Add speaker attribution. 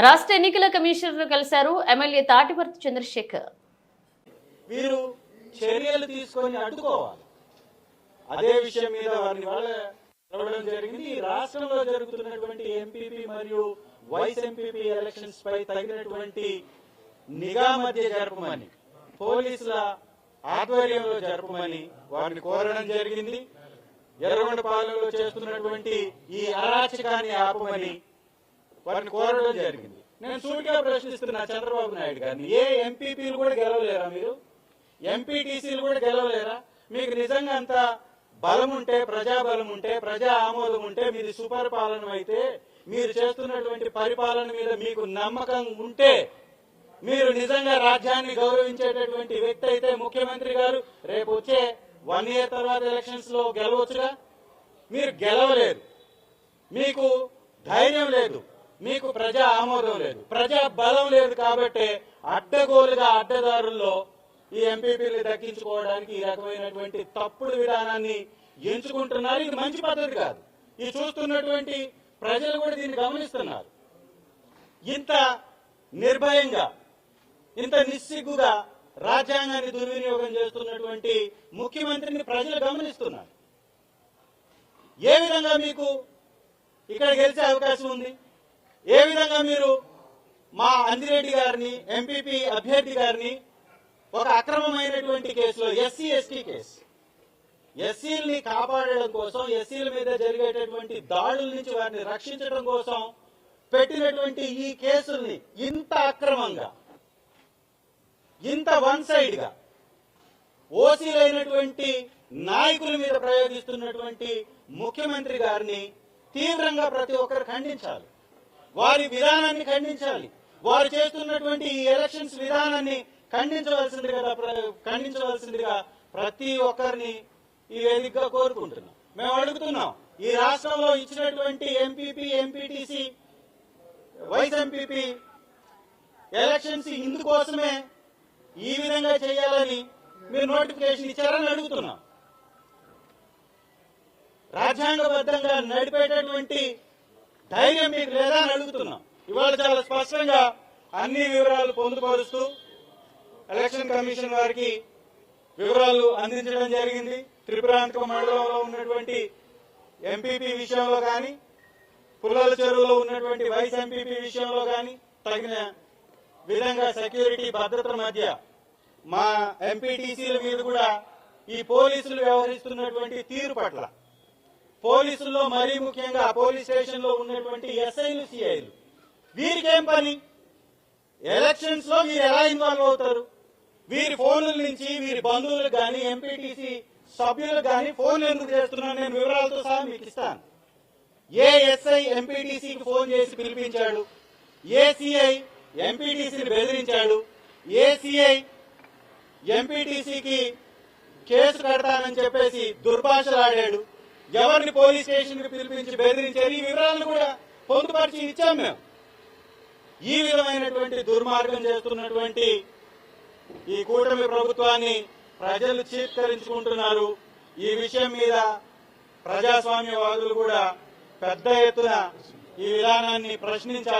Speaker 1: రాష్ట్ర ఎన్నికల కమిషనర్ కలిశారు ఎమ్మెల్యే తాటిపర్తి చంద్రశేఖర్.
Speaker 2: వీరు చర్యలు తీసుకొని అడ్డుకోవాలి. అదే విషయం మీద వారిని నిలవడం జరిగింది. రాష్ట్రంలో జరుగుతున్నటువంటి ఎంపీపీ మరియు వైస్ ఎంపీపీ ఎలక్షన్స్ పై తగినటువంటి నిఘా మధ్య జరపమని, పోలీసుల ఆధ్వర్యంలో జరపమని వారిని కోరడం జరిగింది. ఎర్రగొండపాలెంలో చేస్తున్నటువంటి ఈ అరాచకాన్ని ఆపమని వారిని కోరడం జరిగింది. నేను సూటిగా ప్రశ్నిస్తున్నా చంద్రబాబు నాయుడు గారిని, ఏ ఎంపీపీలు కూడా గెలవలేరా? మీరు ఎంపీటీసీలు కూడా గెలవలేరా? మీకు నిజంగా అంత బలం ఉంటే, ప్రజాబలం ఉంటే, ప్రజా ఆమోదం ఉంటే, మీది సుపరిపాలన అయితే, మీరు చేస్తున్నటువంటి పరిపాలన మీద మీకు నమ్మకం ఉంటే, మీరు నిజంగా రాజ్యాన్ని గౌరవించేటటువంటి వ్యక్తి అయితే ముఖ్యమంత్రి గారు రేపు వచ్చే 1 year తర్వాత ఎలక్షన్స్ లో గెలవచ్చుగా. మీరు గెలవలేరు, మీకు ధైర్యం లేదు, మీకు ప్రజా ఆమోదం లేదు, ప్రజా బలం లేదు. కాబట్టి అడ్డగోలుగా అడ్డదారుల్లో ఈ ఎంపీపీలు దక్కించుకోవడానికి ఈ రకమైనటువంటి తప్పుడు విధానాన్ని ఎంచుకుంటున్నారు. ఇది మంచి పద్ధతి కాదు. ఇది చూస్తున్నటువంటి ప్రజలు కూడా దీన్ని గమనిస్తున్నారు. ఇంత నిర్భయంగా, ఇంత నిస్సిగ్గుగా రాజ్యాంగాన్ని దుర్వినియోగం చేస్తున్నటువంటి ముఖ్యమంత్రిని ప్రజలు గమనిస్తున్నారు. ఏ విధంగా మీకు ఇక్కడ గెలిచే అవకాశం ఉంది? ఏ విధంగా మీరు మా అంజిరెడ్డి గారిని, ఎంపీపీ అభ్యర్థి గారిని ఒక అక్రమమైనటువంటి కేసులో, ఎస్సీ ఎస్టీ కేసు, ఎస్సీలని కాపాడడం కోసం, ఎస్సీల మీద జరిగేటటువంటి దాడుల నుంచి వారిని రక్షించడం కోసం పెట్టినటువంటి ఈ కేసుల్ని ఇంత అక్రమంగా, ఇంత వన్ సైడ్ గా ఓసీలైనటువంటి నాయకుల మీద ప్రయోగిస్తున్నటువంటి ముఖ్యమంత్రి గారిని తీవ్రంగా ప్రతి ఒక్కరు ఖండించాలి. వారి విధానాన్ని ఖండించాలి. వారు చేస్తున్నటువంటి ఈ ఎలక్షన్స్ విధానాన్ని ఖండించవలసిందిగా ప్రతి ఒక్కరిని ఈ వేదికగా కోరుకుంటున్నాం. మేము అడుగుతున్నాం, ఈ రాష్ట్రంలో ఇచ్చినటువంటి MPP, MPTC, vice MPP elections ఇందుకోసమే ఈ విధంగా చేయాలని మీరు నోటిఫికేషన్ ఇచ్చారని అడుగుతున్నాం. రాజ్యాంగబద్ధంగా నడిపేటటువంటి ధైర్యం మీకు లేదా అని అడుగుతున్నాం. ఇవాళ చాలా స్పష్టంగా అన్ని వివరాలు పొందుపరుస్తూ ఎలక్షన్ కమిషన్ వారికి వివరాలు అందించడం జరిగింది. త్రిపురాంతక మండలంలో ఉన్నటువంటి ఎంపీపీ విషయంలో కానీ, పుల్లల చెరువులో ఉన్నటువంటి వైస్ ఎంపీపీ విషయంలో కానీ తగిన విధంగా సెక్యూరిటీ భద్రత మధ్య మా ఎంపీటీసీల మీద కూడా ఈ పోలీసులు వ్యవహరిస్తున్నటువంటి తీరు పట్ల, పోలీసుల్లో మరీ ముఖ్యంగా పోలీస్ స్టేషన్ లో ఉన్నటువంటి ఎస్ఐలు, సిఐలు, వీరికేం పని? ఎలక్షన్స్ లో మీరు ఎలా ఇన్వాల్వ్ అవుతారు? వీరి ఫోన్ల నుంచి వీరి బంధువులకు కానీ, ఎంపీటీసీ సభ్యులకు కానీ ఫోన్లు ఎందుకు చేస్తున్నాను? నేను వివరాలతో సహా మీకు ఇస్తాను. ఏ ఎస్ఐ ఎంపీటీసీకి ఫోన్ చేసి పిలిపించాడు? ఏ సిఐ ఎంపీటీసీని బెదిరించాడు? ఏ సిఐ ఎంపీటీసీకి కేసు కడతానని చెప్పేసి దుర్భాషలాడాడు? ఎవరిని పోలీస్ స్టేషన్ కి పిలిపించి బెదిరించారు? ఈ వివరాలను కూడా పొందుపరిచి ఇచ్చాం మేము. ఈ విధమైనటువంటి దుర్మార్గం చేస్తున్నటువంటి ఈ కూటమి ప్రభుత్వాన్ని ప్రజలు చీత్కరించుకుంటున్నారు. ఈ విషయం మీద ప్రజాస్వామ్యవాదులు కూడా పెద్ద ఎత్తున ఈ విధానాన్ని ప్రశ్నించాలి.